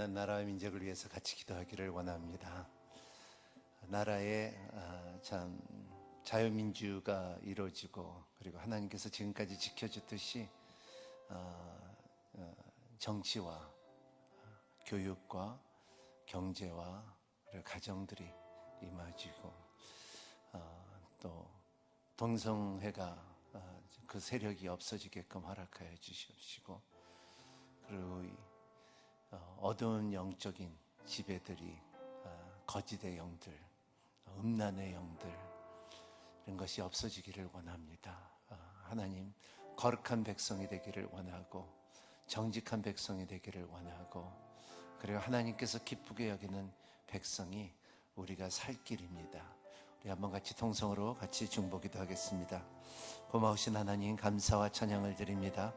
사랑하는 나라와 민족을 위해서 같이 기도하기를 원합니다. 나라에 참 자유민주가 이루어지고, 그리고 하나님께서 지금까지 지켜줬듯이 정치와 교육과 경제와 그리고 가정들이 임하지고, 또 동성애가 그 세력이 없어지게끔 허락하여 주시옵시고, 그리고 어두운 영적인 지배들이, 거짓의 영들, 음란의 영들, 이런 것이 없어지기를 원합니다. 하나님, 거룩한 백성이 되기를 원하고, 정직한 백성이 되기를 원하고, 그리고 하나님께서 기쁘게 여기는 백성이 우리가 살 길입니다. 우리 한번 같이 통성으로 같이 중보기도 하겠습니다. 고마우신 하나님, 감사와 찬양을 드립니다.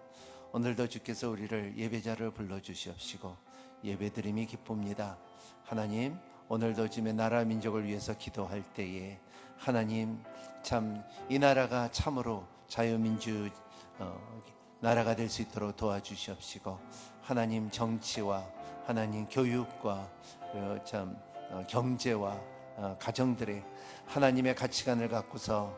오늘도 주께서 우리를 예배자를 불러주시옵시고 예배드림이 기쁩니다. 하나님, 오늘도 지금의 나라 민족을 위해서 기도할 때에 하나님, 참 이 나라가 참으로 자유민주 나라가 될 수 있도록 도와주시옵시고, 하나님, 정치와 하나님 교육과 참 경제와 가정들의 하나님의 가치관을 갖고서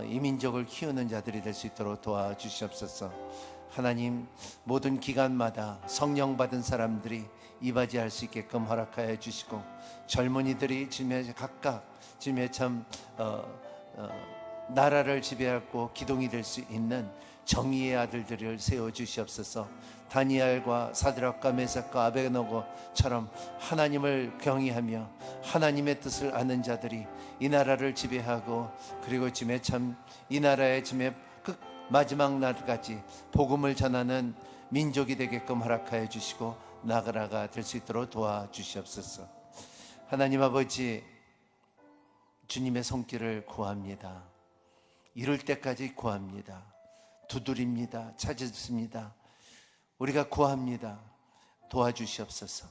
이 민족을 키우는 자들이 될 수 있도록 도와주시옵소서. 하나님, 모든 기간마다 성령 받은 사람들이 이바지할 수 있게끔 허락하여 주시고, 젊은이들이 지금에 각각 지금에 참 나라를 지배하고 기동이 될 수 있는 정의의 아들들을 세워 주시옵소서. 다니엘과 사드락과 메삭과 아베노고처럼 하나님을 경외하며 하나님의 뜻을 아는 자들이 이 나라를 지배하고, 그리고 지금에 참 이 나라의 지금에 마지막 날까지 복음을 전하는 민족이 되게끔 허락하여 주시고 나라가 될 수 있도록 도와주시옵소서. 하나님 아버지, 주님의 손길을 구합니다. 이룰 때까지 구합니다. 두드립니다. 찾습니다. 우리가 구합니다. 도와주시옵소서.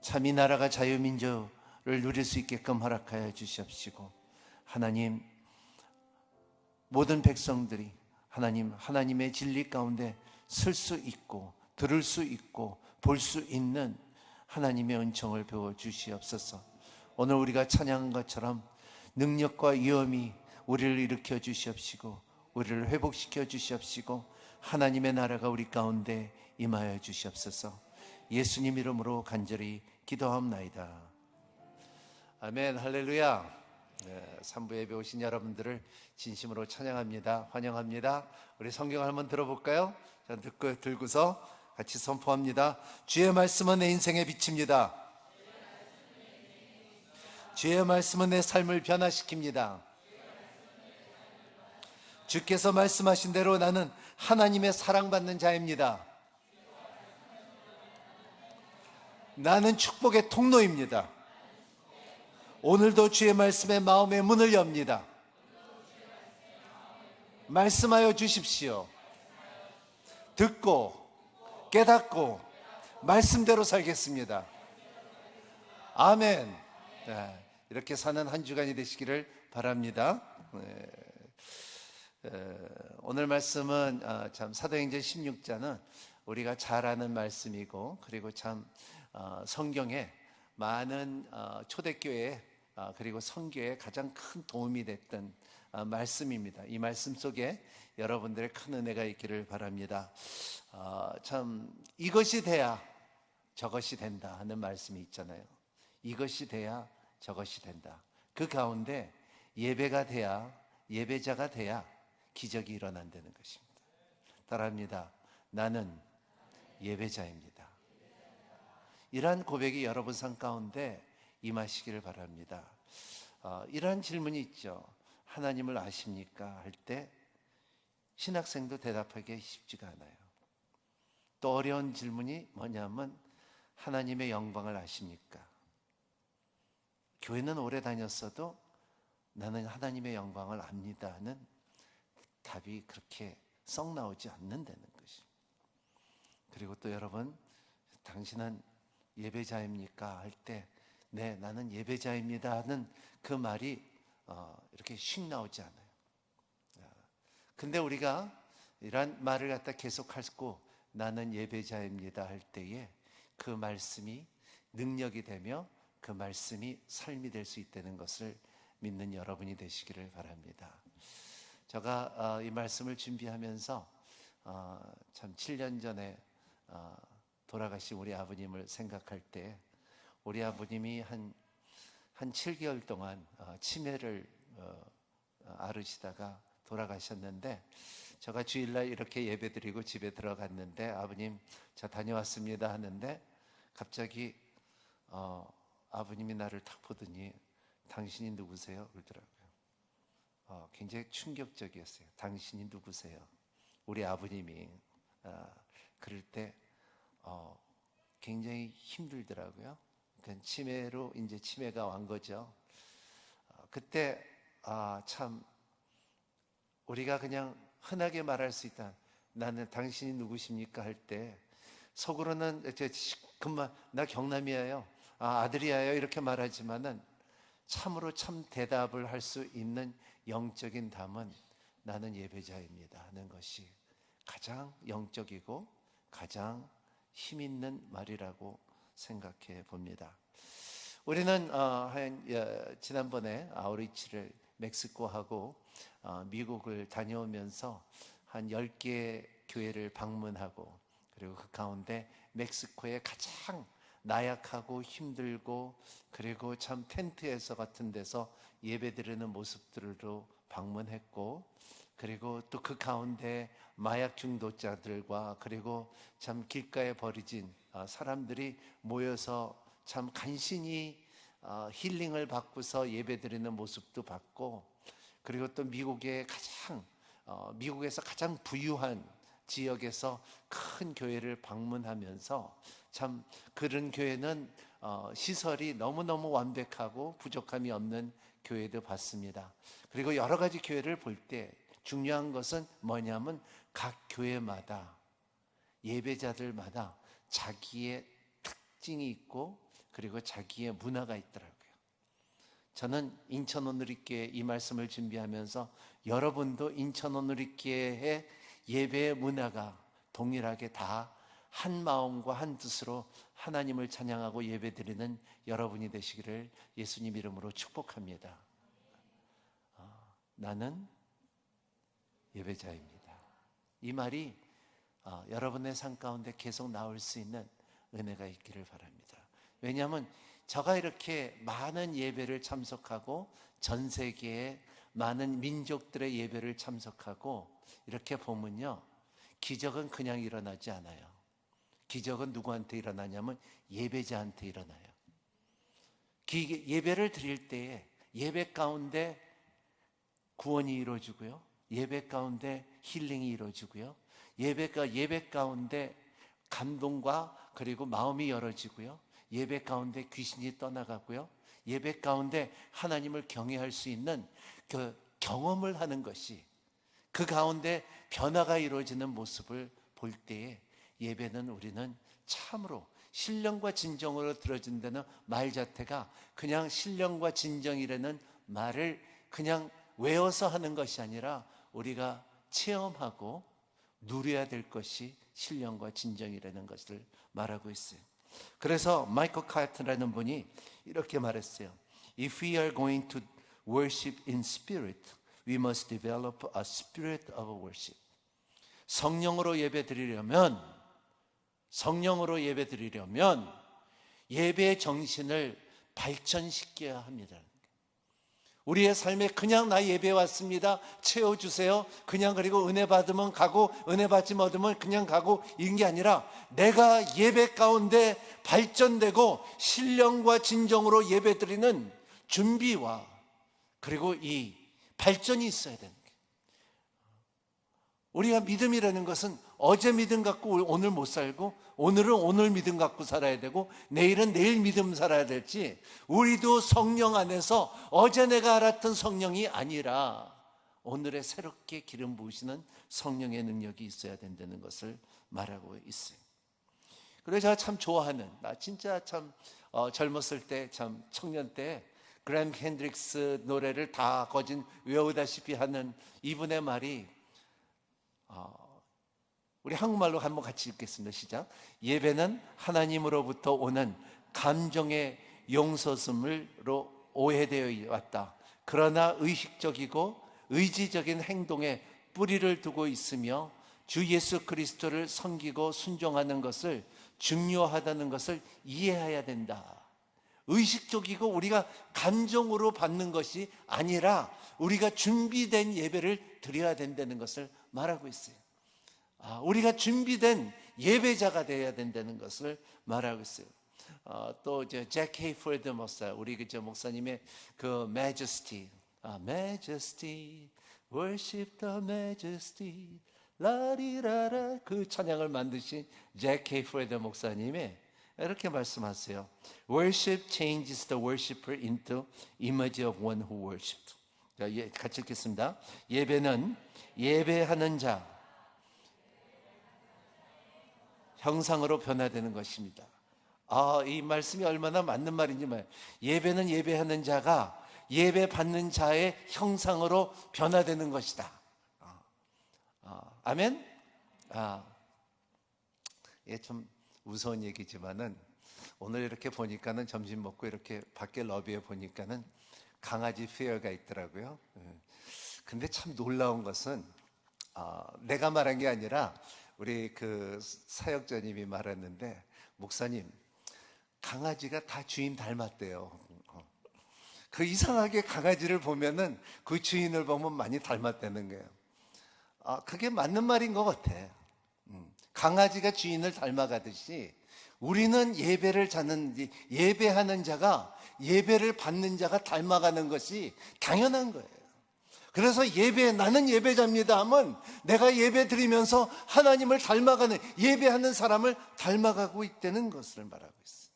참 이 나라가 자유민주를 누릴 수 있게끔 허락하여 주시옵시고, 하나님, 모든 백성들이 하나님의 진리 가운데 설 수 있고 들을 수 있고 볼 수 있는 하나님의 은총을 배워 주시옵소서. 오늘 우리가 찬양한 것처럼 능력과 위엄이 우리를 일으켜 주시옵시고 우리를 회복시켜 주시옵시고 하나님의 나라가 우리 가운데 임하여 주시옵소서. 예수님 이름으로 간절히 기도하옵나이다. 아멘. 할렐루야. 3부 예배 오신 여러분들을 진심으로 찬양합니다. 환영합니다. 우리 성경을 한번 들어볼까요? 자, 들고서 같이 선포합니다. 주의 말씀은 내 인생의 빛입니다. 주의 말씀은 내 삶을 변화시킵니다. 주께서 말씀하신 대로 나는 하나님의 사랑받는 자입니다. 나는 축복의 통로입니다. 오늘도 주의 말씀에 마음의 문을 엽니다. 말씀하여 주십시오. 듣고 깨닫고 말씀대로 살겠습니다. 아멘. 이렇게 사는 한 주간이 되시기를 바랍니다. 오늘 말씀은 참 사도행전 16장은 우리가 잘 아는 말씀이고, 그리고 참 성경에 많은 초대교회 그리고 선교에 가장 큰 도움이 됐던 말씀입니다. 이 말씀 속에 여러분들의 큰 은혜가 있기를 바랍니다. 참 이것이 돼야 저것이 된다 하는 말씀이 있잖아요. 이것이 돼야 저것이 된다. 그 가운데 예배가 돼야, 예배자가 돼야 기적이 일어난다는 것입니다. 따라합니다. 나는 예배자입니다. 이러한 고백이 여러분 삶 가운데 임하시기를 바랍니다. 이러한 질문이 있죠. 하나님을 아십니까? 할 때 신학생도 대답하기 쉽지가 않아요. 또 어려운 질문이 뭐냐면 하나님의 영광을 아십니까? 교회는 오래 다녔어도 나는 하나님의 영광을 압니다 하는 답이 그렇게 썩 나오지 않는다는 것입니다. 그리고 또 여러분, 당신은 예배자입니까? 할 때 네, 나는 예배자입니다 하는 그 말이 이렇게 씩 나오지 않아요. 근데 우리가 이런 말을 갖다 계속하고 나는 예배자입니다 할 때에 그 말씀이 능력이 되며 그 말씀이 삶이 될 수 있다는 것을 믿는 여러분이 되시기를 바랍니다. 제가 이 말씀을 준비하면서 참 7년 전에 돌아가신 우리 아버님을 생각할 때, 우리 아버님이 한 7개월 동안 치매를 앓으시다가 돌아가셨는데, 제가 주일날 이렇게 예배드리고 집에 들어갔는데 아버님 저 다녀왔습니다 하는데 갑자기 아버님이 나를 탁 보더니 당신이 누구세요? 그러더라고요. 굉장히 충격적이었어요. 당신이 누구세요? 우리 아버님이 그럴 때 굉장히 힘들더라고요. 그러니까 치매로 이제 치매가 온 거죠. 그때 참 우리가 그냥 흔하게 말할 수 있다. 나는 당신이 누구십니까? 할 때 속으로는 금방 나 경남이에요. 아들이에요. 이렇게 말하지만은 참으로 참 대답을 할 수 있는 영적인 답은 나는 예배자입니다 하는 것이 가장 영적이고 가장 힘 있는 말이라고 생각해 봅니다. 우리는 지난번에 아우리치를 멕시코하고 미국을 다녀오면서 한 10개의 교회를 방문하고, 그리고 그 가운데 멕시코의 가장 나약하고 힘들고 그리고 참 텐트에서 같은 데서 예배드리는 모습들도 방문했고, 그리고 또 그 가운데 마약 중독자들과 그리고 참 길가에 버려진 사람들이 모여서 참 간신히 힐링을 받고서 예배드리는 모습도 봤고, 그리고 또 미국에서 가장 부유한 지역에서 큰 교회를 방문하면서 참 그런 교회는 시설이 너무너무 완벽하고 부족함이 없는 교회도 봤습니다. 그리고 여러 가지 교회를 볼 때 중요한 것은 뭐냐면 각 교회마다 예배자들마다 자기의 특징이 있고 그리고 자기의 문화가 있더라고요. 저는 인천 온누리교회 이 말씀을 준비하면서 여러분도 인천 온누리교회의 예배의 문화가 동일하게 다 한 마음과 한 뜻으로 하나님을 찬양하고 예배드리는 여러분이 되시기를 예수님 이름으로 축복합니다. 나는 예배자입니다. 이 말이 여러분의 삶 가운데 계속 나올 수 있는 은혜가 있기를 바랍니다. 왜냐하면 제가 이렇게 많은 예배를 참석하고 전 세계의 많은 민족들의 예배를 참석하고 이렇게 보면요, 기적은 그냥 일어나지 않아요. 기적은 누구한테 일어나냐면 예배자한테 일어나요. 예배를 드릴 때에 예배 가운데 구원이 이루어지고요, 예배 가운데 힐링이 이루어지고요, 예배 가운데 감동과 그리고 마음이 열어지고요, 예배 가운데 귀신이 떠나가고요, 예배 가운데 하나님을 경외할 수 있는 그 경험을 하는 것이, 그 가운데 변화가 이루어지는 모습을 볼 때에 예배는 우리는 참으로 신령과 진정으로 들어준다는 말 자체가 그냥 신령과 진정이라는 말을 그냥 외워서 하는 것이 아니라 우리가 체험하고 누려야 될 것이 신령과 진정이라는 것을 말하고 있어요. 그래서 마이클 카트라는 분이 이렇게 말했어요. If we are going to worship in spirit, we must develop a spirit of worship. 성령으로 예배드리려면 예배의 정신을 발전시켜야 합니다. 우리의 삶에 그냥 나 예배 왔습니다, 채워주세요, 그냥 그리고 은혜 받으면 가고 은혜 받지 못하면 그냥 가고, 이런 게 아니라 내가 예배 가운데 발전되고 신령과 진정으로 예배드리는 준비와 그리고 이 발전이 있어야 되는 거예요. 우리가 믿음이라는 것은 어제 믿음 갖고 오늘 못 살고, 오늘은 오늘 믿음 갖고 살아야 되고, 내일은 내일 믿음 살아야 될지, 우리도 성령 안에서 어제 내가 알았던 성령이 아니라 오늘의 새롭게 기름 부으시는 성령의 능력이 있어야 된다는 것을 말하고 있어요. 그래서 제가 참 좋아하는, 나 진짜 참 젊었을 때, 참 청년 때 그램 핸드릭스 노래를 다 거진 외우다시피 하는 이분의 말이 우리 한국말로 한번 같이 읽겠습니다. 시작. 예배는 하나님으로부터 오는 감정의 용서심으로 오해되어 왔다. 그러나 의식적이고 의지적인 행동에 뿌리를 두고 있으며 주 예수 그리스도를 섬기고 순종하는 것을 중요하다는 것을 이해해야 된다. 의식적이고 우리가 감정으로 받는 것이 아니라 우리가 준비된 예배를 드려야 된다는 것을 말하고 있어요. 우리가 준비된 예배자가 되어야 된다는 것을 말하고 있어요. 또 이제 잭 헤이포드 목사, 우리 그 목사님의 그 Majesty, Majesty, Worship the Majesty, 라리라라, 그 찬양을 만드신 잭 헤이포드 목사님의 이렇게 말씀하세요. Worship changes the worshipper into image of one who worshipped. 자, 같이 읽겠습니다. 예배는 예배하는 자 형상으로 변화되는 것입니다. 이 말씀이 얼마나 맞는 말인지 말이에요. 예배는 예배하는 자가 예배 받는 자의 형상으로 변화되는 것이다. 아멘? 좀 무서운 얘기지만은 오늘 이렇게 보니까는 점심 먹고 이렇게 밖에 러비에 보니까는 강아지 페어가 있더라고요. 근데 참 놀라운 것은 내가 말한 게 아니라 우리 그 사역자님이 말했는데, 목사님, 강아지가 다 주인 닮았대요. 그 이상하게 강아지를 보면은 그 주인을 보면 많이 닮았다는 거예요. 그게 맞는 말인 것 같아. 강아지가 주인을 닮아가듯이 우리는 예배하는 자가 예배를 받는 자가 닮아가는 것이 당연한 거예요. 그래서 나는 예배자입니다 하면 내가 예배 드리면서 하나님을 닮아가는, 예배하는 사람을 닮아가고 있다는 것을 말하고 있어요.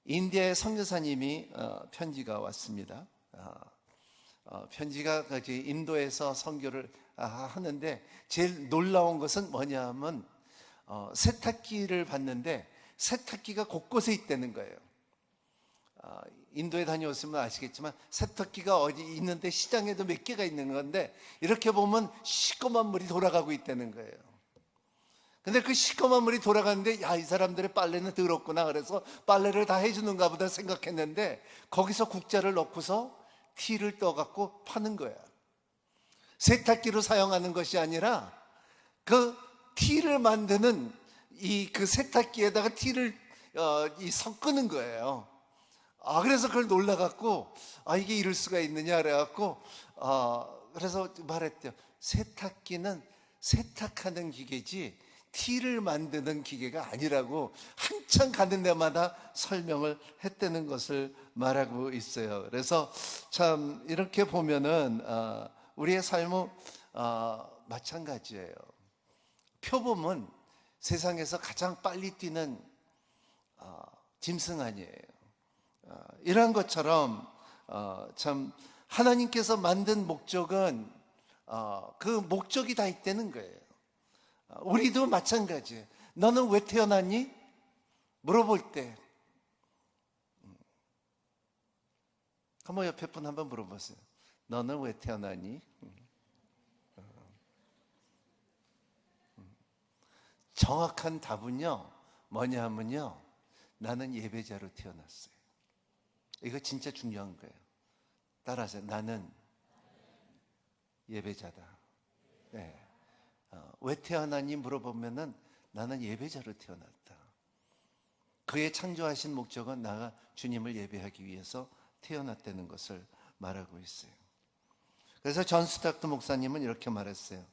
인디아의 선교사님이 편지가 왔습니다. 편지가 인도에서 선교를 하는데 제일 놀라운 것은 뭐냐면 세탁기를 봤는데 세탁기가 곳곳에 있다는 거예요. 인도에 다녀오시면 아시겠지만 세탁기가 어디 있는데 시장에도 몇 개가 있는 건데 이렇게 보면 시꺼먼 물이 돌아가고 있다는 거예요. 근데 그 시꺼먼 물이 돌아가는데 이 사람들의 빨래는 더럽구나, 그래서 빨래를 다 해주는가 보다 생각했는데 거기서 국자를 넣고서 티를 떠갖고 파는 거야. 세탁기로 사용하는 것이 아니라 그 티를 만드는 그 세탁기에다가 티를 섞는 거예요. 그래서 그걸 놀라갖고 이게 이럴 수가 있느냐 그래갖고 그래서 말했대요. 세탁기는 세탁하는 기계지 티를 만드는 기계가 아니라고 한참 가는 데마다 설명을 했다는 것을 말하고 있어요. 그래서 참 이렇게 보면은 우리의 삶은 마찬가지예요. 표범은 세상에서 가장 빨리 뛰는 짐승 아니에요. 이러한 것처럼 참 하나님께서 만든 목적은 그 목적이 다 있다는 거예요. 우리도 마찬가지예요. 너는 왜 태어났니? 물어볼 때 한번 옆에 분 한번 물어보세요. 너는 왜 태어났니? 정확한 답은요 뭐냐 하면요, 나는 예배자로 태어났어요. 이거 진짜 중요한 거예요. 따라하세요. 나는 예배자다. 네. 왜 태어났니 물어보면은 나는 예배자로 태어났다. 그의 창조하신 목적은 나가 주님을 예배하기 위해서 태어났다는 것을 말하고 있어요. 그래서 존 스타트 목사님은 이렇게 말했어요.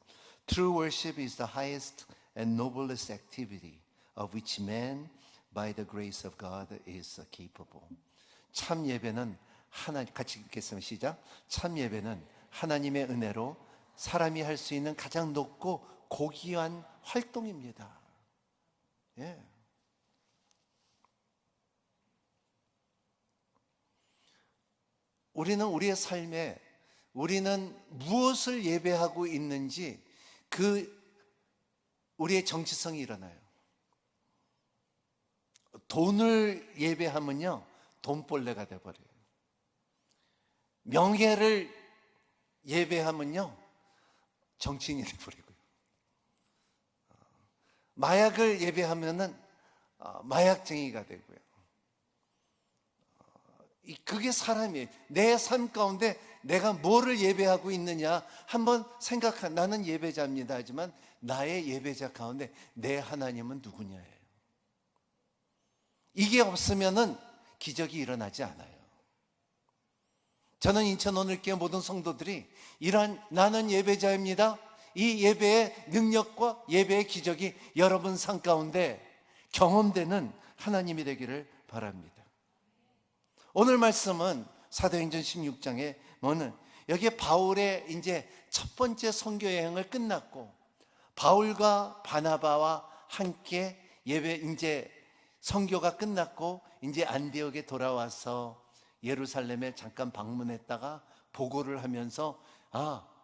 True worship is the highest and noblest activity of which man by the grace of God is capable. 참 예배는 같이 읽겠습니다. 시작. 참 예배는 하나님의 은혜로 사람이 할 수 있는 가장 높고 고귀한 활동입니다. 예. 우리는 우리의 삶에 우리는 무엇을 예배하고 있는지 우리의 정체성이 일어나요. 돈을 예배하면요 돈벌레가 돼버려요. 명예를 예배하면요 정치인이 돼버리고요. 마약을 예배하면은 마약쟁이가 되고요. 그게 사람이에요. 내 삶 가운데 내가 뭐를 예배하고 있느냐 한번 나는 예배자입니다 하지만 나의 예배자 가운데 내 하나님은 누구냐예요. 이게 없으면은 기적이 일어나지 않아요. 저는 인천 오늘교회 모든 성도들이 이러한 나는 예배자입니다, 이 예배의 능력과 예배의 기적이 여러분 삶 가운데 경험되는 하나님이 되기를 바랍니다. 오늘 말씀은 사도행전 16장에 뭐는 여기에 바울의 이제 첫 번째 선교 여행을 끝났고 바울과 바나바와 함께 예배 이제 선교가 끝났고 이제 안디옥에 돌아와서 예루살렘에 잠깐 방문했다가 보고를 하면서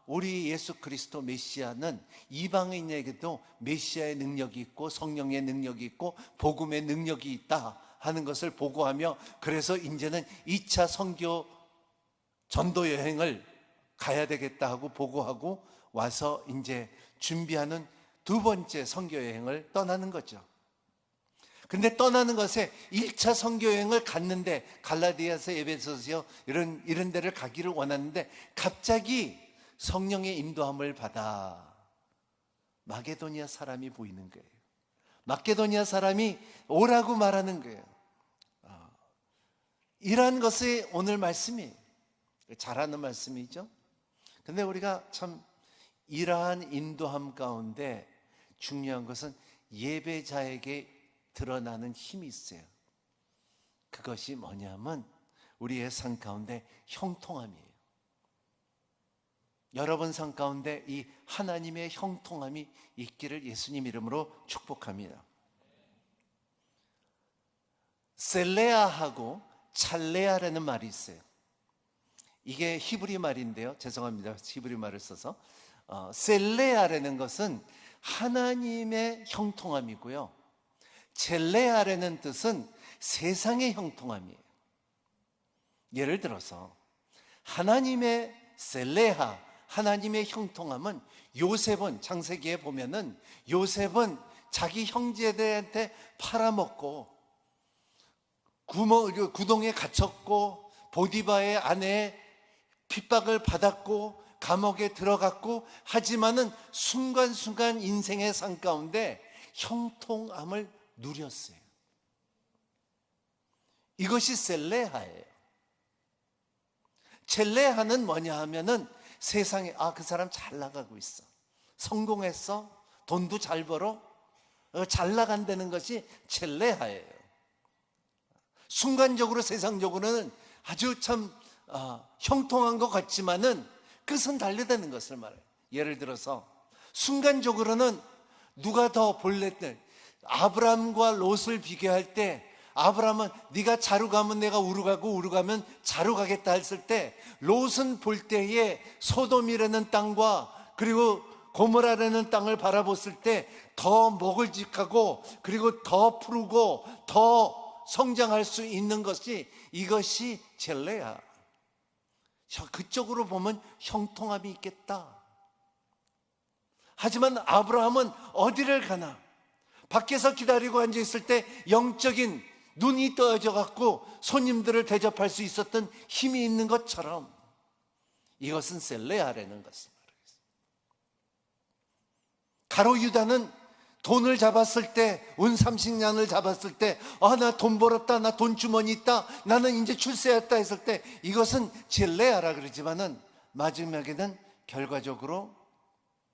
우리 예수 그리스도 메시아는 이방인에게도 메시아의 능력이 있고 성령의 능력이 있고 복음의 능력이 있다 하는 것을 보고하며 그래서 이제는 2차 선교 전도 여행을 가야 되겠다 하고 보고하고 와서 이제 준비하는 두 번째 선교 여행을 떠나는 거죠. 근데 떠나는 것에 1차 선교 여행을 갔는데 갈라디아서 에베소서 이런 데를 가기를 원하는데 갑자기 성령의 인도함을 받아 마게도니아 사람이 보이는 거예요. 마게도니아 사람이 오라고 말하는 거예요. 이러한 것이 오늘 말씀이에요. 잘하는 말씀이죠. 근데 우리가 참 이러한 인도함 가운데 중요한 것은 예배자에게 드러나는 힘이 있어요. 그것이 뭐냐면 우리의 삶 가운데 형통함이에요. 여러분 삶 가운데 이 하나님의 형통함이 있기를 예수님 이름으로 축복합니다. 셀레아하고 찰레아라는 말이 있어요. 이게 히브리 말인데요. 죄송합니다. 히브리 말을 써서 셀레아라는 것은 하나님의 형통함이고요. 첼레아라는 뜻은 세상의 형통함이에요. 예를 들어서 하나님의 셀레아, 하나님의 형통함은 요셉은 창세기에 보면은 요셉은 자기 형제들한테 팔아먹고 구덩이에 갇혔고 보디바의 아내의 핍박을 받았고 감옥에 들어갔고 하지만은 순간순간 인생의 삶 가운데 형통함을 누렸어요. 이것이 셀레아예요. 첼레아는 뭐냐 하면은 세상에 그 사람 잘 나가고 있어, 성공했어, 돈도 잘 벌어, 잘 나간다는 것이 첼레아예요. 순간적으로 세상적으로는 아주 참 형통한 것 같지만은 끝은 달려드는 것을 말해요. 예를 들어서 순간적으로는 누가 더 볼랬든 아브람과 롯을 비교할 때 아브람은 네가 자루 가면 내가 우루 가고 우루 가면 자루 가겠다 했을 때 롯은 볼 때에 소돔이라는 땅과 그리고 고모라라는 땅을 바라봤을 때 더 먹을직하고 그리고 더 푸르고 더 성장할 수 있는 것이 이것이 젤레야. 그쪽으로 보면 형통함이 있겠다. 하지만 아브라함은 어디를 가나 밖에서 기다리고 앉아있을 때 영적인 눈이 떠져 갖고 손님들을 대접할 수 있었던 힘이 있는 것처럼 이것은 셀레아라는 것을 말하겠습니다. 가로 유다는 돈을 잡았을 때, 운 30년을 잡았을 때, 나 돈 벌었다, 나 돈 주머니 있다, 나는 이제 출세했다 했을 때 이것은 젤레아라 그러지만은 마지막에는 결과적으로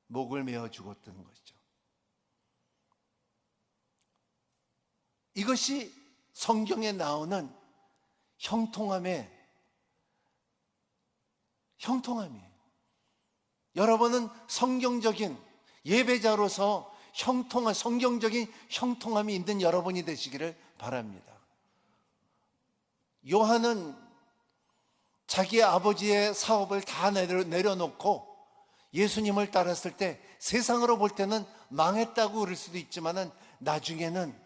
목을 메어 죽었던 것이죠. 이것이 성경에 나오는 형통함이에요. 여러분은 성경적인 예배자로서 성경적인 형통함이 있는 여러분이 되시기를 바랍니다. 요한은 자기 아버지의 사업을 다 내려놓고 예수님을 따랐을 때 세상으로 볼 때는 망했다고 그럴 수도 있지만은 나중에는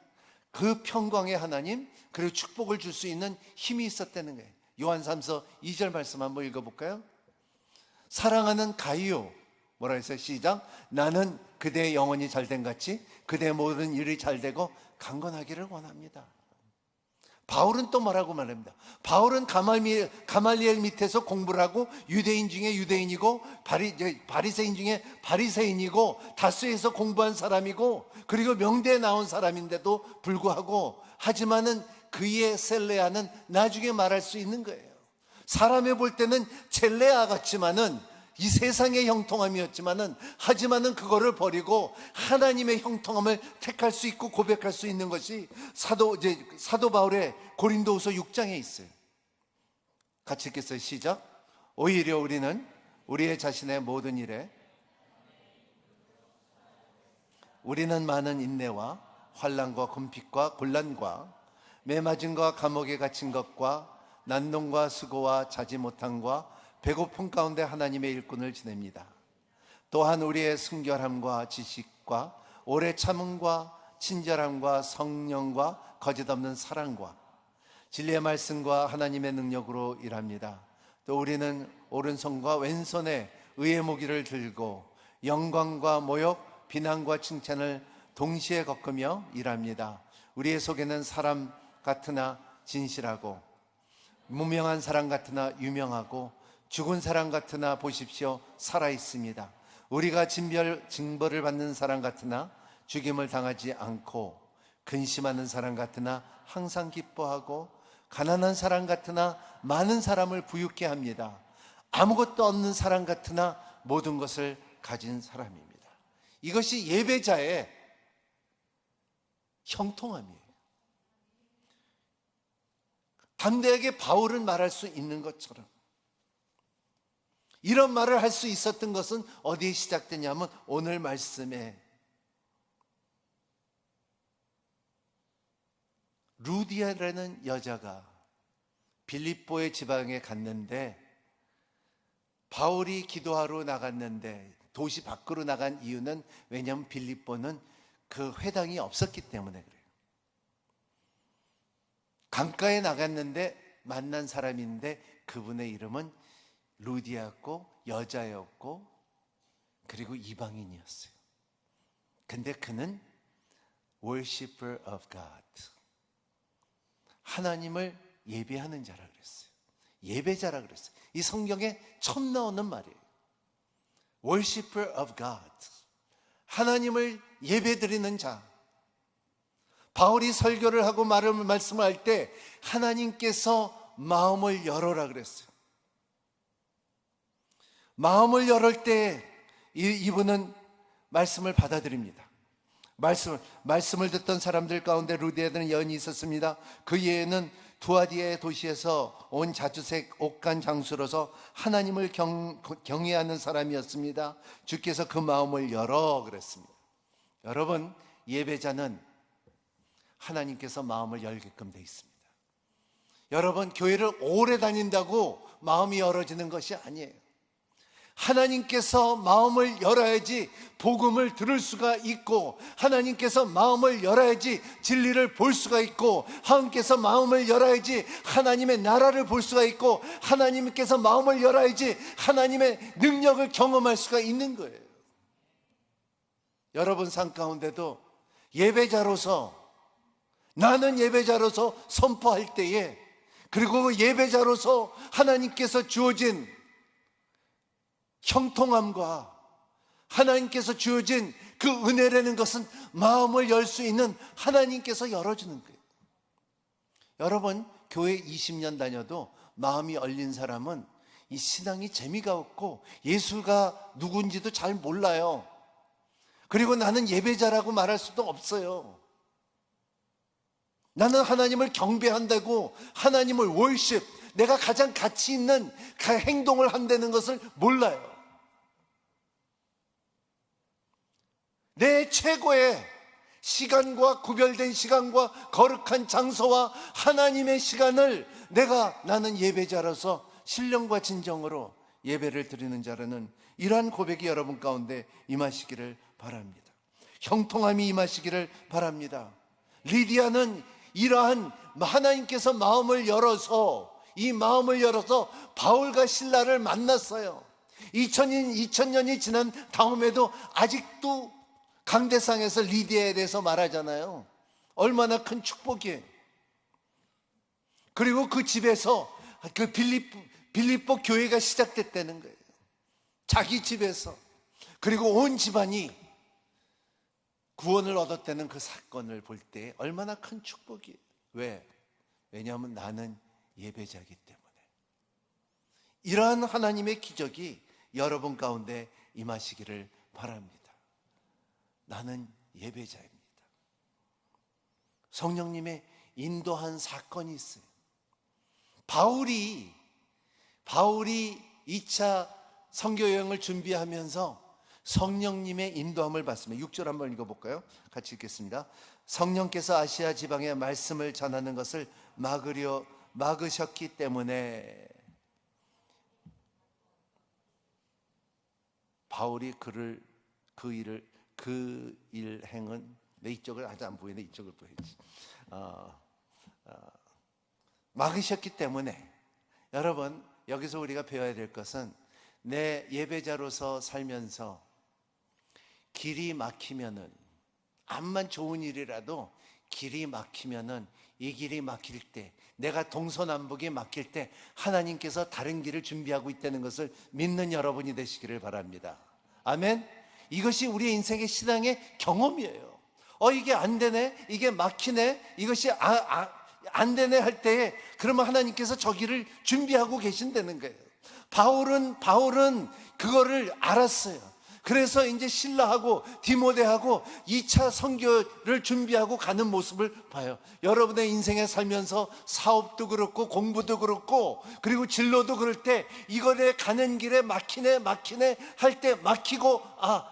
그 평강의 하나님 그리고 축복을 줄 수 있는 힘이 있었다는 거예요. 요한 3서 2절 말씀 한번 읽어볼까요? 사랑하는 가이오, 뭐라 했어요? 시작. 나는 그대의 영혼이 잘된 같이 그대의 모든 일이 잘되고 강건하기를 원합니다. 바울은 또 뭐라고 말합니다. 바울은 가말리엘 밑에서 공부를 하고 유대인 중에 유대인이고 바리새인 중에 바리새인이고 다수에서 공부한 사람이고 그리고 명대에 나온 사람인데도 불구하고 하지만은 그의 셀레아는 나중에 말할 수 있는 거예요. 사람이 볼 때는 젤레아 같지만은 이 세상의 형통함이었지만은 하지만은 그거를 버리고 하나님의 형통함을 택할 수 있고 고백할 수 있는 것이 사도 바울의 고린도후서 6장에 있어요. 같이 읽겠어요. 시작. 오히려 우리는 우리의 자신의 모든 일에 우리는 많은 인내와 환난과 궁핍과 곤란과 매맞음과 감옥에 갇힌 것과 난동과 수고와 자지 못함과 배고픔 가운데 하나님의 일꾼을 지냅니다. 또한 우리의 순결함과 지식과 오래 참음과 친절함과 성령과 거짓없는 사랑과 진리의 말씀과 하나님의 능력으로 일합니다. 또 우리는 오른손과 왼손에 의의 무기를 들고 영광과 모욕, 비난과 칭찬을 동시에 겪으며 일합니다. 우리의 속에는 사람 같으나 진실하고 무명한 사람 같으나 유명하고 죽은 사람 같으나 보십시오 살아있습니다. 우리가 징벌을 받는 사람 같으나 죽임을 당하지 않고 근심하는 사람 같으나 항상 기뻐하고 가난한 사람 같으나 많은 사람을 부유케 합니다. 아무것도 없는 사람 같으나 모든 것을 가진 사람입니다. 이것이 예배자의 형통함이에요. 담대하게 바울은 말할 수 있는 것처럼 이런 말을 할 수 있었던 것은 어디에 시작되냐면 오늘 말씀에 루디아라는 여자가 빌립보의 지방에 갔는데 바울이 기도하러 나갔는데 도시 밖으로 나간 이유는 왜냐하면 빌립보는 그 회당이 없었기 때문에 그래요. 강가에 나갔는데 만난 사람인데 그분의 이름은 루디아였고 여자였고 그리고 이방인이었어요. 근데 그는 worshiper of God, 하나님을 예배하는 자라 그랬어요. 예배자라 그랬어요. 이 성경에 처음 나오는 말이에요. worshiper of God, 하나님을 예배드리는 자. 바울이 설교를 하고 말씀을 할 때 하나님께서 마음을 열어라 그랬어요. 마음을 열을 때 이분은 말씀을 받아들입니다. 말씀을 듣던 사람들 가운데 루디아라는 여인이 있었습니다. 그 예에는 두아디의 도시에서 온 자주색 옥간 장수로서 하나님을 경외하는 사람이었습니다. 주께서 그 마음을 열어 그랬습니다. 여러분, 예배자는 하나님께서 마음을 열게끔 되어 있습니다. 여러분, 교회를 오래 다닌다고 마음이 열어지는 것이 아니에요. 하나님께서 마음을 열어야지 복음을 들을 수가 있고, 하나님께서 마음을 열어야지 진리를 볼 수가 있고, 하나님께서 마음을 열어야지 하나님의 나라를 볼 수가 있고, 하나님께서 마음을 열어야지 하나님의 능력을 경험할 수가 있는 거예요. 여러분 삶 가운데도 예배자로서, 나는 예배자로서 선포할 때에, 그리고 예배자로서 하나님께서 주어진 형통함과 하나님께서 주어진 그 은혜라는 것은 마음을 열 수 있는 하나님께서 열어주는 거예요. 여러분, 교회 20년 다녀도 마음이 열린 사람은 이 신앙이 재미가 없고 예수가 누군지도 잘 몰라요. 그리고 나는 예배자라고 말할 수도 없어요. 나는 하나님을 경배한다고, 하나님을 월십, 내가 가장 가치 있는 행동을 한다는 것을 몰라요. 내 최고의 시간과 구별된 시간과 거룩한 장소와 하나님의 시간을 나는 예배자로서 신령과 진정으로 예배를 드리는 자라는 이러한 고백이 여러분 가운데 임하시기를 바랍니다. 형통함이 임하시기를 바랍니다. 리디아는 이러한 하나님께서 마음을 열어서, 이 마음을 열어서 바울과 실라를 만났어요. 2000년이 지난 다음에도 아직도 강대상에서 리디아에 대해서 말하잖아요. 얼마나 큰 축복이에요. 그리고 그 집에서 그 빌립보 교회가 시작됐다는 거예요. 자기 집에서. 그리고 온 집안이 구원을 얻었다는 그 사건을 볼 때 얼마나 큰 축복이에요. 왜? 왜냐하면 나는 예배자이기 때문에. 이러한 하나님의 기적이 여러분 가운데 임하시기를 바랍니다. 나는 예배자입니다. 성령님의 인도한 사건이 있어요. 바울이 2차 선교 여행을 준비하면서 성령님의 인도함을 받습니다. 6절 한번 읽어볼까요? 같이 읽겠습니다. 성령께서 아시아 지방에 말씀을 전하는 것을 막으셨기 때문에 바울이 그 일 행은 내 이쪽을 아직 안 보이네. 이쪽을 보여야지. 막으셨기 때문에 여러분 여기서 우리가 배워야 될 것은 내 예배자로서 살면서 길이 막히면은 암만 좋은 일이라도 길이 막히면은 이 길이 막힐 때 내가 동서남북이 막힐 때 하나님께서 다른 길을 준비하고 있다는 것을 믿는 여러분이 되시기를 바랍니다. 아멘. 이것이 우리의 인생의 신앙의 경험이에요. 이게 안 되네, 이게 막히네, 이것이 안 되네 할 때에 그러면 하나님께서 저 길을 준비하고 계신다는 거예요. 바울은 그거를 알았어요. 그래서 이제 실라하고 디모데하고 2차 선교를 준비하고 가는 모습을 봐요. 여러분의 인생에 살면서 사업도 그렇고 공부도 그렇고 그리고 진로도 그럴 때 이거에 가는 길에 막히네 할 때 막히고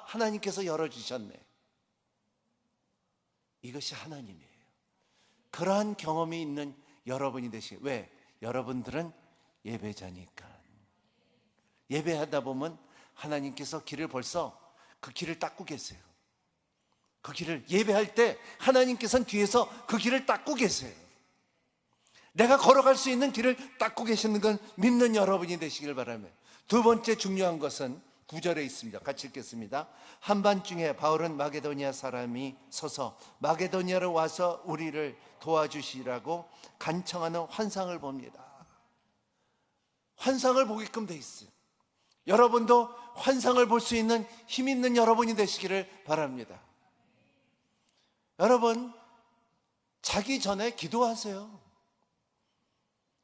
하나님께서 열어주셨네. 이것이 하나님이에요. 그러한 경험이 있는 여러분이 되시게. 왜? 여러분들은 예배자니까. 예배하다 보면 하나님께서 길을 벌써 그 길을 닦고 계세요. 그 길을 예배할 때 하나님께서는 뒤에서 그 길을 닦고 계세요. 내가 걸어갈 수 있는 길을 닦고 계시는 건 믿는 여러분이 되시길 바라며, 두 번째 중요한 것은 9절에 있습니다. 같이 읽겠습니다. 한밤중에 바울은 마게도니아 사람이 서서 마게도니아로 와서 우리를 도와주시라고 간청하는 환상을 봅니다. 환상을 보게끔 돼 있어요. 여러분도 환상을 볼 수 있는 힘 있는 여러분이 되시기를 바랍니다. 여러분, 자기 전에 기도하세요.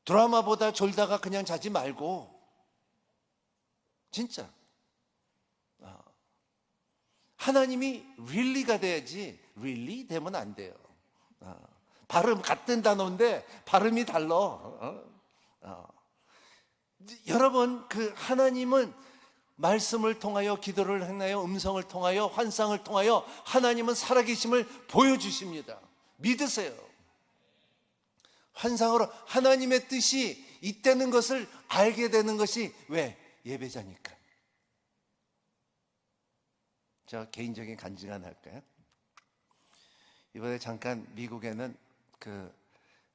드라마보다 졸다가 그냥 자지 말고, 진짜 하나님이 really가 돼야지 really 되면 안 돼요. 발음 같은 단어인데 발음이 달라. 여러분, 그 하나님은 말씀을 통하여, 기도를 행하여, 음성을 통하여, 환상을 통하여 하나님은 살아계심을 보여주십니다. 믿으세요. 환상으로 하나님의 뜻이 있다는 것을 알게 되는 것이 왜? 예배자니까. 저 개인적인 간증 하나 할까요? 이번에 잠깐 미국에는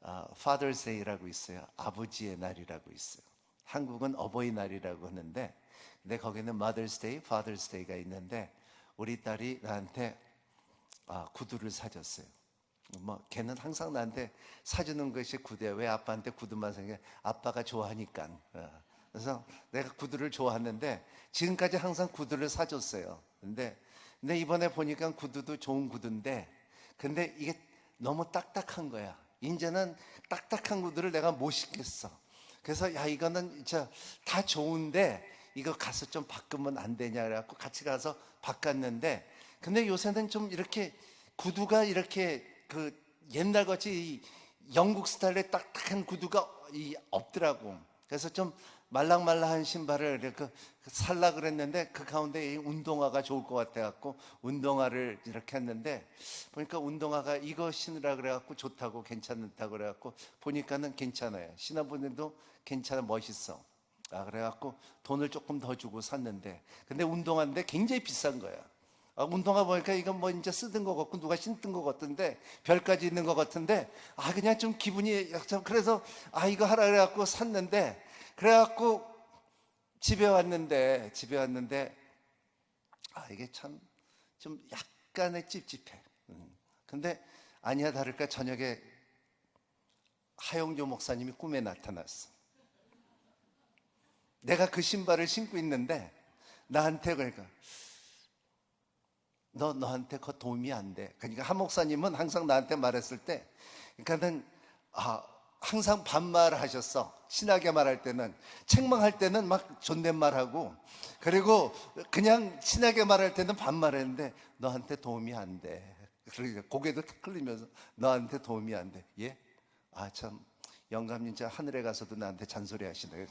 Father's Day라고 있어요. 아버지의 날이라고 있어요. 한국은 어버이날이라고 하는데, 근데 거기는 Mother's Day, Father's Day가 있는데, 우리 딸이 나한테 구두를 사줬어요. 걔는 항상 나한테 사주는 것이 구두야. 왜 아빠한테 구두만 사게? 아빠가 좋아하니까. 그래서 내가 구두를 좋아하는데 지금까지 항상 구두를 사줬어요. 근데 이번에 보니까 구두도 좋은 구두인데, 근데 이게 너무 딱딱한 거야. 이제는 딱딱한 구두를 내가 못 신겠어. 그래서 이거는 진짜 다 좋은데 이거 가서 좀 바꾸면 안 되냐 그래갖고 같이 가서 바꿨는데, 근데 요새는 좀 이렇게 구두가 이렇게 옛날같이 영국 스타일의 딱딱한 구두가 없더라고. 그래서 좀 말랑말랑한 신발을 이렇게 살라 그랬는데 그 가운데 운동화가 좋을 것 같아갖고 운동화를 이렇게 했는데, 보니까 운동화가 이거 신으라 그래갖고 좋다고, 괜찮다고 그래갖고 보니까는 괜찮아요. 신어보는데도 괜찮아, 멋있어. 그래갖고 돈을 조금 더 주고 샀는데, 근데 운동화인데 굉장히 비싼 거야. 운동화 보니까 이건 이제 쓰던 것 같고 누가 신던 것 같은데, 별까지 있는 것 같은데, 그냥 좀 기분이 약간, 그래서 이거 하라 그래갖고 샀는데, 그래갖고 집에 왔는데 이게 참 좀 약간의 찝찝해. 근데 아니야 다를까 저녁에 하용조 목사님이 꿈에 나타났어. 내가 그 신발을 신고 있는데 나한테 그러니까 너한테 그거 도움이 안 돼. 그러니까 한 목사님은 항상 나한테 말했을 때, 그러니까는 항상 반말을 하셨어. 친하게 말할 때는, 책망할 때는 막 존댓말하고, 그리고 그냥 친하게 말할 때는 반말했는데 너한테 도움이 안 돼. 그러니까 고개도 탁 흘리면서 너한테 도움이 안 돼. 예? 참 영감님 진짜 하늘에 가서도 나한테 잔소리 하시네.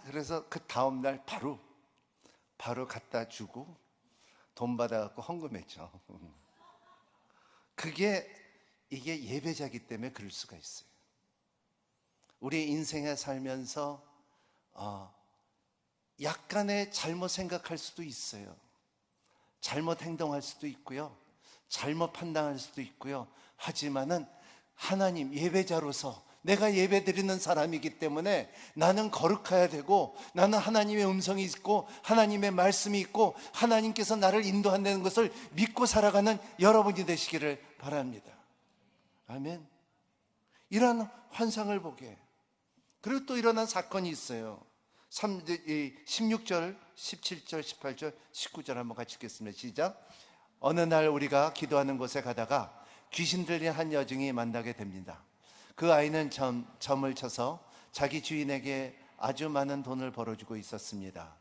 그래서 그 다음날 바로 갖다 주고 돈 받아갖고 헌금했죠. 이게 예배자기 때문에 그럴 수가 있어요. 우리 인생에 살면서 약간의 잘못 생각할 수도 있어요. 잘못 행동할 수도 있고요, 잘못 판단할 수도 있고요. 하지만은 하나님 예배자로서 내가 예배 드리는 사람이기 때문에 나는 거룩해야 되고, 나는 하나님의 음성이 있고 하나님의 말씀이 있고 하나님께서 나를 인도한다는 것을 믿고 살아가는 여러분이 되시기를 바랍니다. 아멘. 이러한 환상을 보게. 그리고 또 일어난 사건이 있어요. 16절, 17절, 18절, 19절 한번 같이 읽겠습니다. 시작. 어느 날 우리가 기도하는 곳에 가다가 귀신 들린 한 여종이 만나게 됩니다. 그 아이는 점을 쳐서 자기 주인에게 아주 많은 돈을 벌어주고 있었습니다.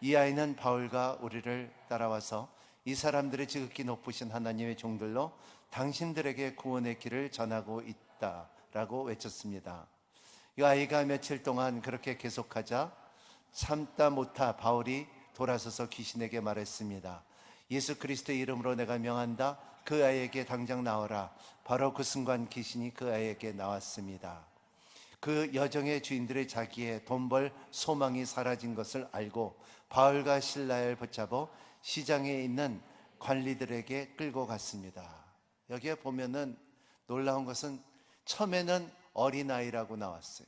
이 아이는 바울과 우리를 따라와서 이 사람들의 지극히 높으신 하나님의 종들로 당신들에게 구원의 길을 전하고 있다라고 외쳤습니다. 이 아이가 며칠 동안 그렇게 계속하자 참다 못하 바울이 돌아서서 귀신에게 말했습니다. 예수 그리스도의 이름으로 내가 명한다. 그 아이에게 당장 나오라. 바로 그 순간 귀신이 그 아이에게 나왔습니다. 그 여정의 주인들의 자기의 돈 벌 소망이 사라진 것을 알고 바울과 실라를 붙잡아 시장에 있는 관리들에게 끌고 갔습니다. 여기에 보면은 놀라운 것은 처음에는 어린아이라고 나왔어요.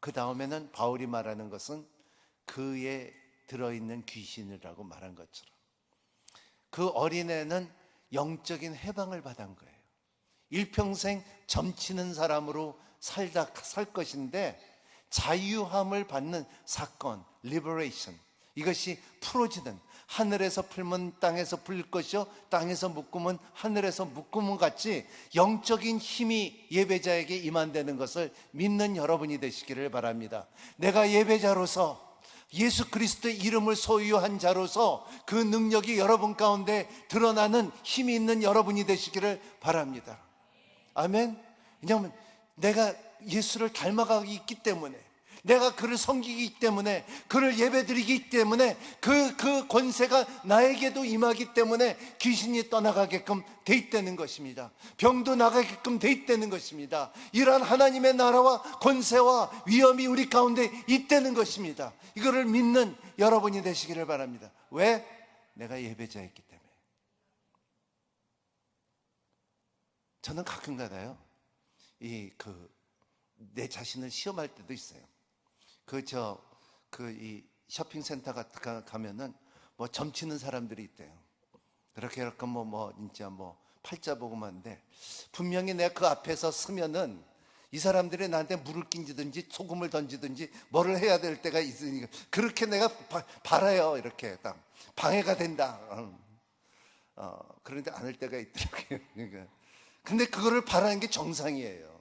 그 다음에는 바울이 말하는 것은 그에 들어있는 귀신이라고 말한 것처럼 그 어린애는 영적인 해방을 받은 거예요. 일평생 점치는 사람으로 살 것인데 자유함을 받는 사건, liberation, 이것이 풀어지는, 하늘에서 풀면 땅에서 풀릴 것이요 땅에서 묶으면 하늘에서 묶으면 같이 영적인 힘이 예배자에게 임한다는 것을 믿는 여러분이 되시기를 바랍니다. 내가 예배자로서 예수 그리스도의 이름을 소유한 자로서 그 능력이 여러분 가운데 드러나는 힘이 있는 여러분이 되시기를 바랍니다. 아멘. 왜냐하면 내가 예수를 닮아가기 있기 때문에, 내가 그를 섬기기 때문에, 그를 예배드리기 때문에 그 권세가 나에게도 임하기 때문에 귀신이 떠나가게끔 돼 있다는 것입니다. 병도 나가게끔 돼 있다는 것입니다. 이러한 하나님의 나라와 권세와 위엄이 우리 가운데 있다는 것입니다. 이거를 믿는 여러분이 되시기를 바랍니다. 왜? 내가 예배자였기 때문에. 저는 가끔가다요 내 자신을 시험할 때도 있어요. 이 쇼핑센터 가면은 점치는 사람들이 있대요. 그렇게 진짜 팔자 보고만 하는데, 분명히 내가 그 앞에서 서면은 이 사람들이 나한테 물을 끼지든지 소금을 던지든지 뭐를 해야 될 때가 있으니까 그렇게 내가 바라요. 이렇게 딱 방해가 된다. 그런데 안 할 때가 있더라고요. 그러니까. 근데 그거를 바라는 게 정상이에요.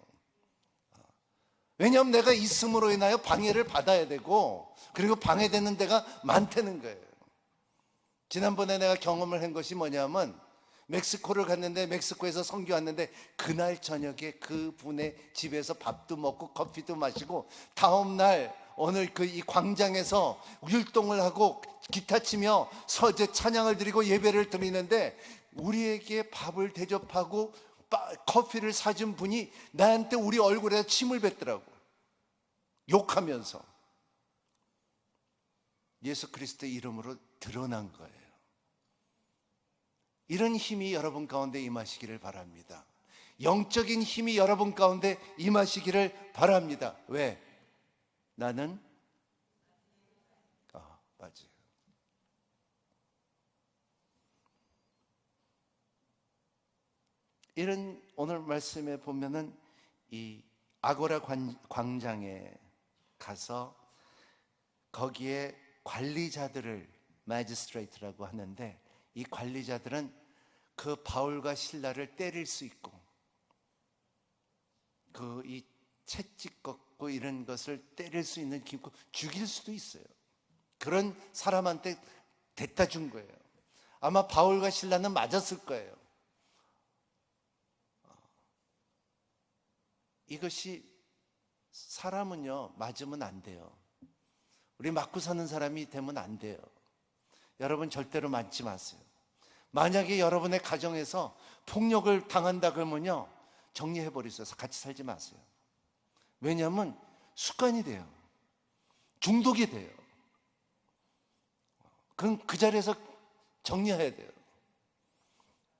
왜냐하면 내가 있음으로 인하여 방해를 받아야 되고, 그리고 방해되는 데가 많다는 거예요. 지난번에 내가 경험을 한 것이 뭐냐면, 멕시코를 갔는데, 멕시코에서 선교 왔는데 그날 저녁에 그분의 집에서 밥도 먹고 커피도 마시고, 다음날 오늘 이 광장에서 율동을 하고 기타 치며 찬양을 드리고 예배를 드리는데, 우리에게 밥을 대접하고 커피를 사준 분이 나한테 우리 얼굴에 침을 뱉더라고. 욕하면서. 예수 그리스도의 이름으로 드러난 거예요. 이런 힘이 여러분 가운데 임하시기를 바랍니다. 영적인 힘이 여러분 가운데 임하시기를 바랍니다. 왜? 나는 맞아요. 이런 오늘 말씀에 보면은 이 아고라 광장에 가서 거기에 관리자들을 매지스트레이트라고 하는데, 이 관리자들은 그 바울과 실라를 때릴 수 있고 그 이 채찍 꺾고 이런 것을 때릴 수 있는 기고 죽일 수도 있어요. 그런 사람한테 데려다 준 거예요. 아마 바울과 실라는 맞았을 거예요. 이것이 사람은요 맞으면 안 돼요. 우리 맞고 사는 사람이 되면 안 돼요. 여러분 절대로 맞지 마세요. 만약에 여러분의 가정에서 폭력을 당한다 그러면요 정리해버리세요. 같이 살지 마세요. 왜냐하면 습관이 돼요. 중독이 돼요. 그럼 그 자리에서 정리해야 돼요.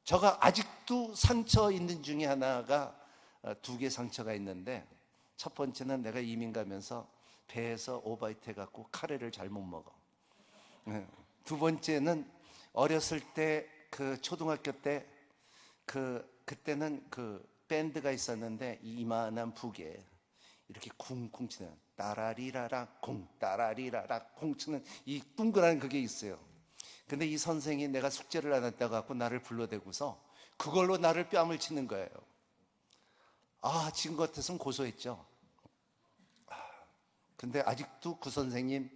제가 아직도 상처 있는 중에 하나가 2개 상처가 있는데, 첫 번째는 내가 이민 가면서 배에서 오바이트 해갖고 카레를 잘못 먹어. 두 번째는 어렸을 때 그 초등학교 때 그때는 그 밴드가 있었는데 이만한 북에 이렇게 쿵쿵 치는 따라리라라 쿵 따라리라라 쿵 치는 이 둥그란 그게 있어요. 근데 이 선생이 내가 숙제를 안 했다고 갖고 나를 불러대고서 그걸로 나를 뺨을 치는 거예요. 지금 같았으면 고소했죠. 근데 아직도 그 선생님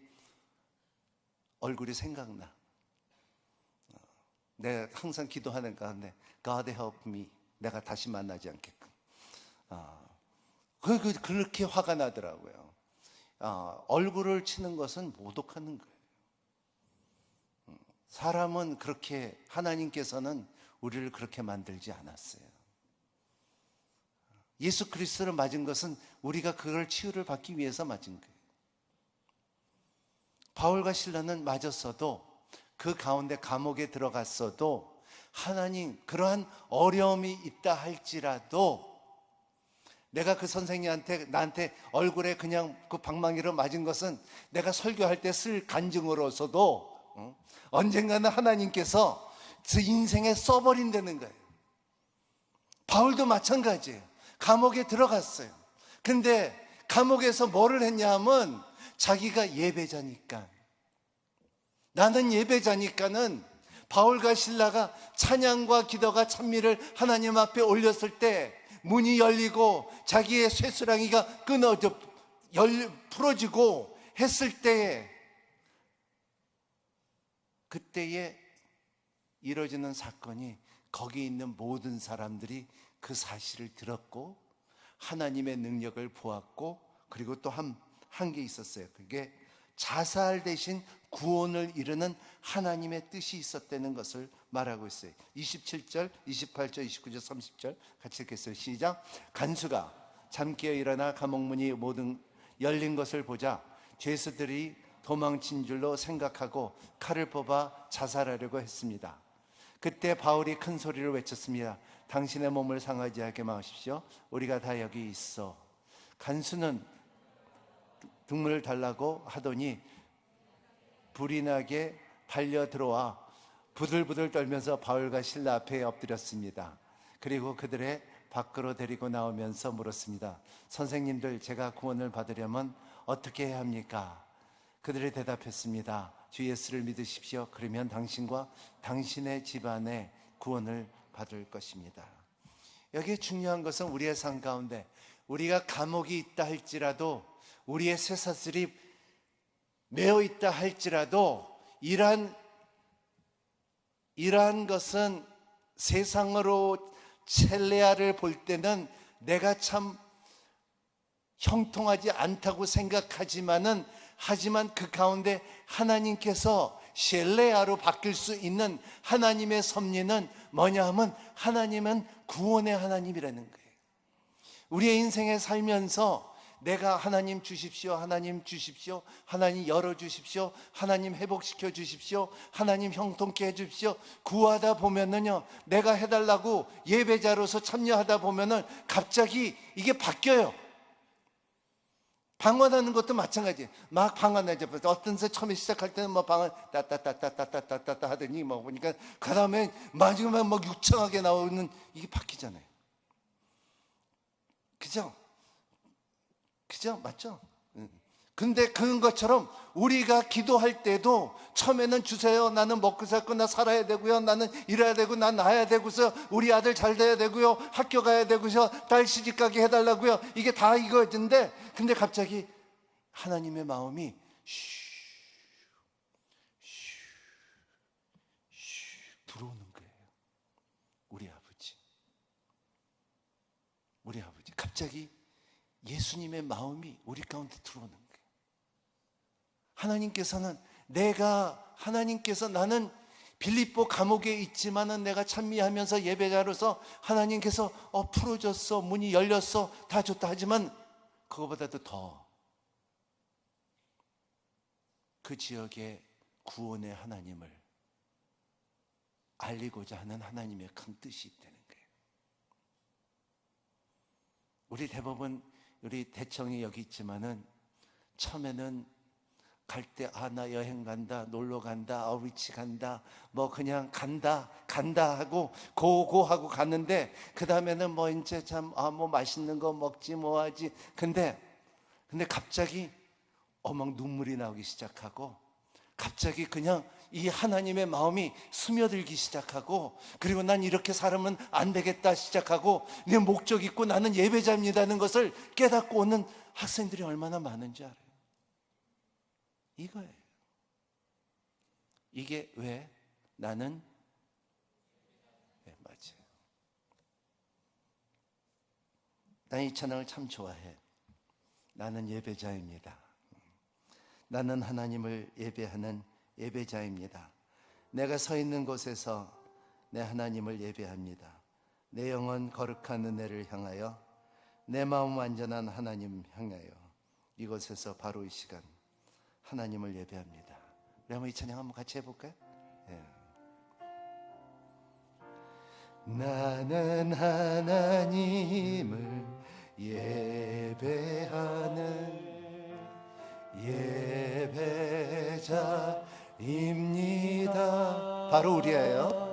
얼굴이 생각나. 내가 항상 기도하는 가운데 God help me, 내가 다시 만나지 않게끔. 그렇게 화가 나더라고요. 얼굴을 치는 것은 모독하는 거예요. 사람은 그렇게, 하나님께서는 우리를 그렇게 만들지 않았어요. 예수 그리스도를 맞은 것은 우리가 그걸 치유를 받기 위해서 맞은 거예요. 바울과 실라는 맞았어도, 그 가운데 감옥에 들어갔어도, 하나님 그러한 어려움이 있다 할지라도, 내가 그 선생님한테 나한테 얼굴에 그냥 그 방망이로 맞은 것은 내가 설교할 때 쓸 간증으로서도 언젠가는 하나님께서 그 인생에 써버린다는 거예요. 바울도 마찬가지예요. 감옥에 들어갔어요. 근데 감옥에서 뭐를 했냐 하면 자기가 예배자니까, 나는 예배자니까는 바울과 실라가 찬양과 기도가 찬미를 하나님 앞에 올렸을 때 문이 열리고 자기의 쇠수랑이가 풀어지고 했을 때에, 그때에 이루어지는 사건이, 거기 있는 모든 사람들이 그 사실을 들었고 하나님의 능력을 보았고, 그리고 또 한 게 있었어요. 그게 자살 대신 구원을 이루는 하나님의 뜻이 있었다는 것을 말하고 있어요. 27절, 28절, 29절, 30절 같이 읽겠어요. 시작. 간수가 잠 깨어 일어나 감옥문이 모든 열린 것을 보자 죄수들이 도망친 줄로 생각하고 칼을 뽑아 자살하려고 했습니다. 그때 바울이 큰 소리로 외쳤습니다. 당신의 몸을 상하지 않게 마십시오. 우리가 다 여기 있어. 간수는 등물을 달라고 하더니 불이 나게 달려 들어와 부들부들 떨면서 바울과 실라 앞에 엎드렸습니다. 그리고 그들의 밖으로 데리고 나오면서 물었습니다. 선생님들, 제가 구원을 받으려면 어떻게 해야 합니까? 그들이 대답했습니다. 주 예수를 믿으십시오. 그러면 당신과 당신의 집안에 구원을 받을 것입니다. 여기에 중요한 것은 우리의 삶 가운데 우리가 감옥이 있다 할지라도, 우리의 쇠사슬이 매어 있다 할지라도, 이러한 것은 세상으로 첼레아를 볼 때는 내가 참 형통하지 않다고 생각하지만 그 가운데 하나님께서 셀레아로 바뀔 수 있는 하나님의 섭리는 뭐냐 하면, 하나님은 구원의 하나님이라는 거예요. 우리의 인생에 살면서 내가 하나님 주십시오, 하나님 주십시오, 하나님 열어주십시오, 하나님 회복시켜 주십시오, 하나님 형통케 해주십시오 구하다 보면은요, 내가 해달라고 예배자로서 참여하다 보면은 갑자기 이게 바뀌어요. 방언하는 것도 마찬가지예요. 막 방언하죠. 어떤 새 처음에 시작할 때는 뭐 방언 따따따따따따따따 하더니 뭐 보니까 그 다음에 마지막에 막 유창하게 나오는 이게 바뀌잖아요. 그죠? 그죠? 맞죠? 근데 그런 것처럼 우리가 기도할 때도 처음에는 주세요. 나는 먹고 살고 나 살아야 되고요. 나는 일해야 되고 난 나야 되고서 우리 아들 잘 돼야 되고요. 학교 가야 되고서 딸 시집 가게 해달라고요. 이게 다 이거였는데 근데 갑자기 하나님의 마음이 들어오는 거예요. 우리 아버지 갑자기 예수님의 마음이 우리 가운데 들어오는 거예요. 하나님께서 나는 빌립보 감옥에 있지만은 내가 찬미하면서 예배자로서 하나님께서 풀어줬어, 문이 열렸어, 다 줬다 하지만 그거보다도 더 그 지역의 구원의 하나님을 알리고자 하는 하나님의 큰 뜻이 있다는 거예요. 우리 대부분 우리 대청이 여기 있지만은 처음에는 갈 때 나 여행 간다, 놀러 간다, 아우리치 간다, 뭐 그냥 간다 하고 고고하고 갔는데 그 다음에는 뭐 이제 참 뭐 맛있는 거 먹지 뭐 하지. 근데 갑자기 막 눈물이 나오기 시작하고 갑자기 그냥 이 하나님의 마음이 스며들기 시작하고 그리고 난 이렇게 살면 안 되겠다 시작하고 내 목적 있고 나는 예배자입니다는 것을 깨닫고 오는 학생들이 얼마나 많은지 알아요. 이거예요. 이게 왜 나는 맞아요. 난 이 찬양을 참 좋아해. 나는 예배자입니다. 나는 하나님을 예배하는 예배자입니다. 내가 서 있는 곳에서 내 하나님을 예배합니다. 내 영혼 거룩한 은혜를 향하여 내 마음 완전한 하나님 향하여 이곳에서 바로 이 시간 하나님을 예배합니다. 우리 한번 이 찬양 한번 같이 해볼까요? 네. 나는 하나님을 예배하는 예배자입니다. 바로 우리예요.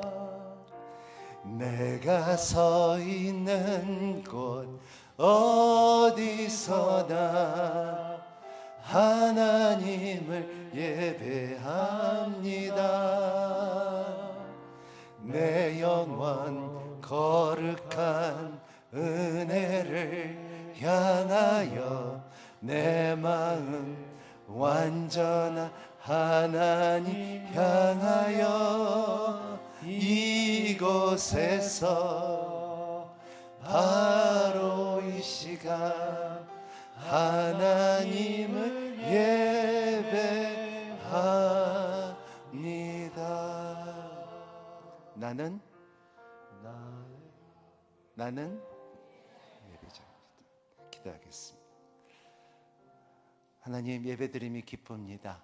내가 서 있는 곳 어디서나 하나님을 예배합니다. 내 영원 거룩한 은혜를 향하여 내 마음 완전한 하나님 향하여 이곳에서 바로 이 시간 하나님을 예배합니다. 나는 예배자입니다. 기도하겠습니다. 하나님, 예배드림이 기쁩니다.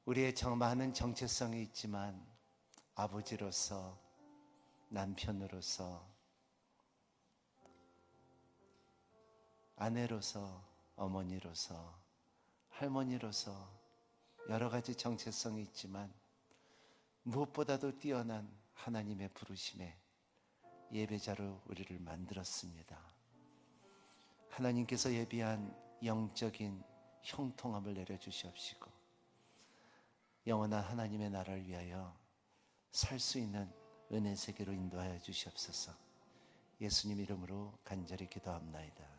우리의 많은 정체성이 있지만 아버지로서, 남편으로서, 아내로서, 어머니로서, 할머니로서 여러 가지 정체성이 있지만 무엇보다도 뛰어난 하나님의 부르심에 예배자로 우리를 만들었습니다. 하나님께서 예비한 영적인 형통함을 내려주시옵시고 영원한 하나님의 나라를 위하여 살 수 있는 은혜 세계로 인도하여 주시옵소서. 예수님 이름으로 간절히 기도합나이다.